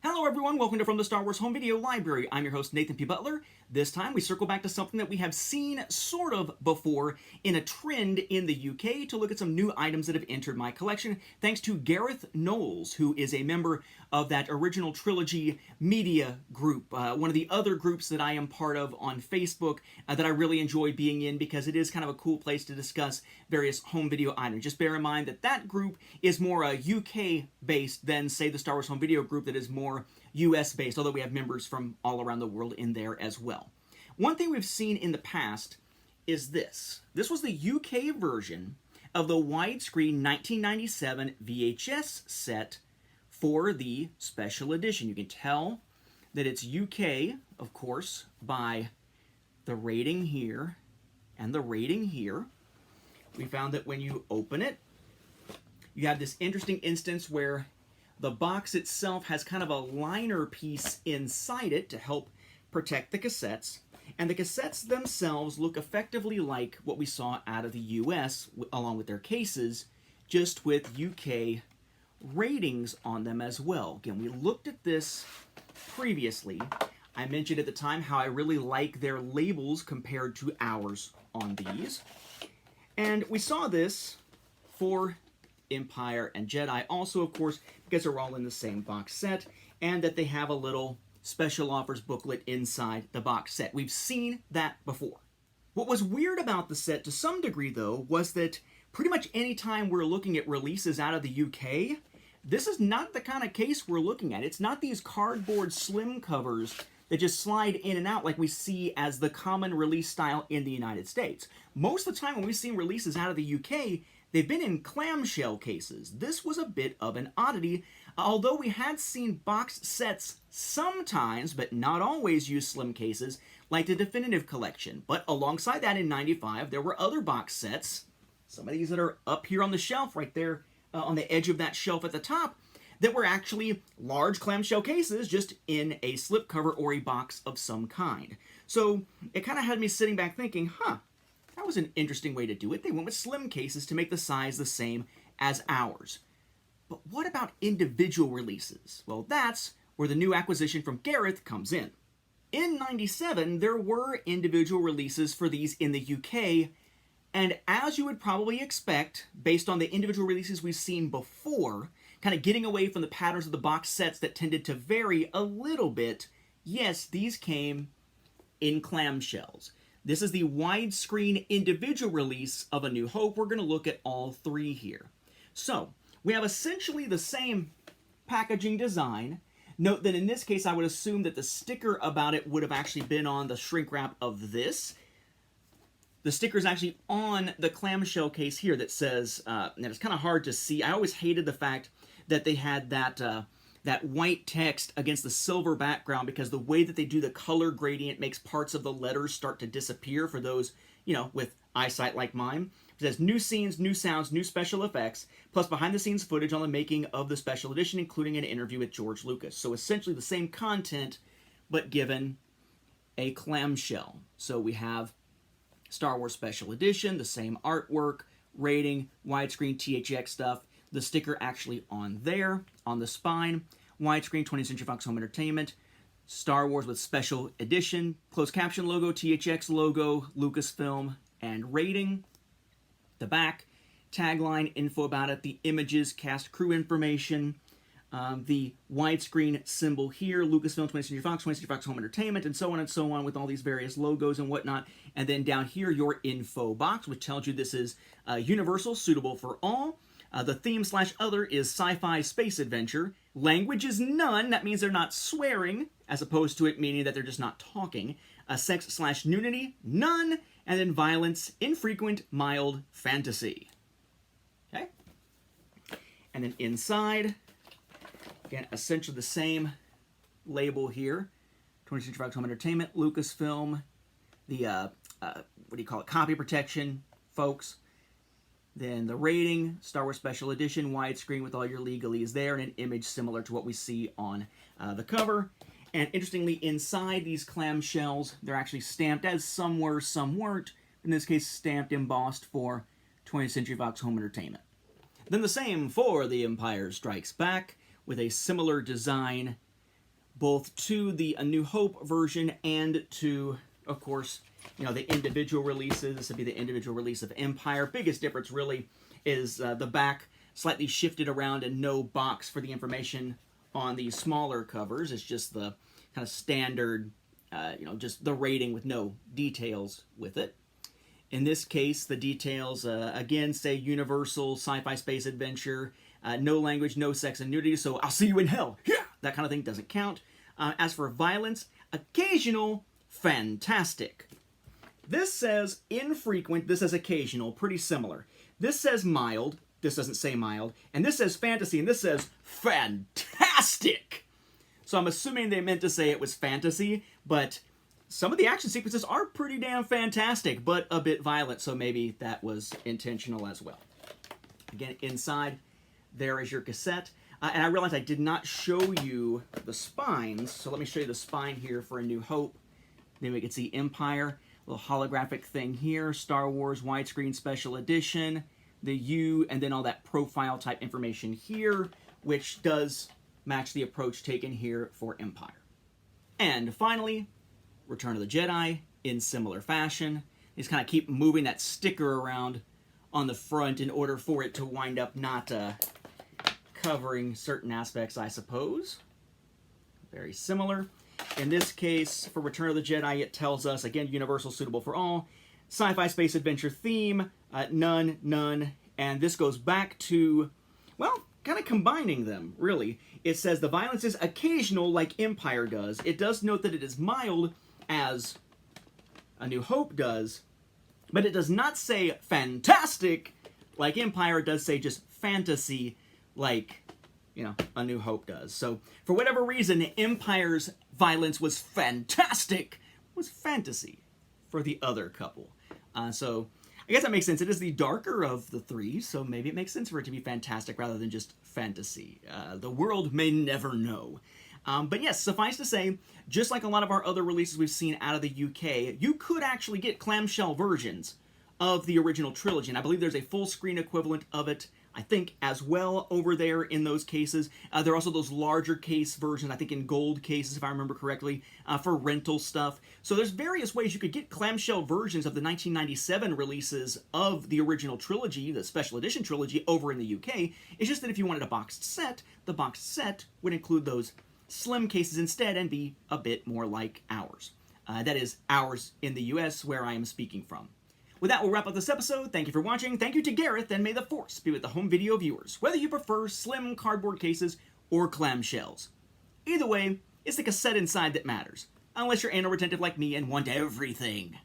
Hello everyone, welcome to From the Star Wars Home Video Library. I'm your host Nathan P. Butler. This time we circle back to something that we have seen sort of before in a trend in the UK to look at some new items that have entered my collection thanks to Gareth Knowles, who is a member of that original Trilogy media group, one of the other groups that I am part of on Facebook that I really enjoy being in because it is kind of a cool place to discuss various home video items. Just bear in mind that that group is more UK based than say the Star Wars Home Video group that is more US based, although we have members from all around the world in there as well. One thing we've seen in the past is this. This was the UK version of the widescreen 1997 VHS set for the special edition. You can tell that it's UK, of course, by the rating here and the rating here. We found that when you open it, you have this interesting instance where the box itself has kind of a liner piece inside it to help protect the cassettes. And the cassettes themselves look effectively like what we saw out of the US, along with their cases, just with UK ratings on them as well. Again, we looked at this previously. I mentioned at the time how I really like their labels compared to ours on these. And we saw this for Empire and Jedi also, of course, because they're all in the same box set, and that they have a little special offers booklet inside the box set. We've seen that before. What was weird about the set to some degree, though, was that pretty much any time we're looking at releases out of the UK, this is not the kind of case we're looking at. It's not these cardboard slim covers that just slide in and out like we see as the common release style in the United States. Most of the time when we've seen releases out of the UK, they've been in clamshell cases. This was a bit of an oddity, although we had seen box sets sometimes, but not always, use slim cases, like the Definitive Collection. But alongside that in '95, there were other box sets, some of these that are up here on the shelf right there on the edge of that shelf at the top, that were actually large clamshell cases just in a slipcover or a box of some kind. So it kind of had me sitting back thinking, that was an interesting way to do it. They went with slim cases to make the size the same as ours. But what about individual releases? Well, that's where the new acquisition from Gareth comes in. In '97, there were individual releases for these in the UK, and as you would probably expect, based on the individual releases we've seen before, kind of getting away from the patterns of the box sets that tended to vary a little bit, yes, these came in clamshells. This is the widescreen individual release of A New Hope. We're going to look at all three here. So, we have essentially the same packaging design. Note that in this case, I would assume that the sticker about it would have actually been on the shrink wrap of this. The sticker is actually on the clamshell case here that says, and it's kind of hard to see. I always hated the fact that they had that white text against the silver background, because the way that they do the color gradient makes parts of the letters start to disappear for those, with eyesight like mine. It says new scenes, new sounds, new special effects, plus behind the scenes footage on the making of the special edition, including an interview with George Lucas. So essentially the same content, but given a clamshell. So we have Star Wars Special Edition, the same artwork, rating, widescreen THX stuff, the sticker actually on there, on the spine, widescreen 20th Century Fox Home Entertainment, Star Wars with Special Edition, closed caption logo, THX logo, Lucasfilm, and rating. The back, tagline, info about it, the images, cast crew information, the widescreen symbol here, Lucasfilm, 20th Century Fox Home Entertainment, and so on with all these various logos and whatnot. And then down here, your info box, which tells you this is universal, suitable for all. The theme/other is sci-fi space adventure. Language is none. That means they're not swearing, as opposed to it meaning that they're just not talking. Sex/nudity, none. And then violence, infrequent, mild, fantasy. Okay? And then inside, again, essentially the same label here. 20th Century Fox Home Entertainment, Lucasfilm, the, copy protection, folks. Then the rating, Star Wars Special Edition, widescreen with all your legalese there, and an image similar to what we see on the cover. And interestingly, inside these clamshells, they're actually stamped, as some were, some weren't. In this case, stamped, embossed for 20th Century Fox Home Entertainment. Then the same for The Empire Strikes Back, with a similar design both to the A New Hope version and to, of course, the individual releases. This would be the individual release of Empire. Biggest difference really is the back slightly shifted around and no box for the information on the smaller covers. It's just the kind of standard, just the rating with no details with it. In this case, the details, again, say Universal, Sci-Fi Space Adventure, no language, no sex and nudity, so I'll see you in hell. Yeah! That kind of thing doesn't count. As for violence, occasional, fantastic. This says infrequent, this says occasional, pretty similar. This says mild, this doesn't say mild, and this says fantasy, and this says fantastic. So I'm assuming they meant to say it was fantasy, but some of the action sequences are pretty damn fantastic, but a bit violent, so maybe that was intentional as well. Again, inside, there is your cassette. And I realized I did not show you the spines, so let me show you the spine here for A New Hope. Then we can see Empire, a little holographic thing here, Star Wars Widescreen Special Edition, the U, and then all that profile type information here, which does match the approach taken here for Empire. And finally, Return of the Jedi in similar fashion. They just kind of keep moving that sticker around on the front in order for it to wind up not covering certain aspects, I suppose. Very similar. In this case, for Return of the Jedi, it tells us, again, universal, suitable for all. Sci-fi space adventure theme, none, none. And this goes back to, well, kind of combining them, really. It says the violence is occasional, like Empire does. It does note that it is mild, as A New Hope does, but it does not say fantastic like Empire. It does say just fantasy like, A New Hope does. So, for whatever reason, Empire's violence was fantastic, was fantasy for the other couple. So, I guess that makes sense. It is the darker of the three, so maybe it makes sense for it to be fantastic rather than just fantasy. The world may never know. But yes, suffice to say, just like a lot of our other releases we've seen out of the UK, you could actually get clamshell versions of the original trilogy, and I believe there's a full screen equivalent of it, I think, as well over there in those cases. There are also those larger case versions, I think in gold cases, if I remember correctly, for rental stuff. So there's various ways you could get clamshell versions of the 1997 releases of the original trilogy, the special edition trilogy, over in the UK. It's just that if you wanted a boxed set, the boxed set would include those slim cases instead and be a bit more like ours. That is, ours in the US, where I am speaking from. With that, we'll wrap up this episode. Thank you for watching. Thank you to Gareth, and may the Force be with the home video viewers, whether you prefer slim cardboard cases or clamshells. Either way, it's the cassette inside that matters, unless you're anal retentive like me and want everything.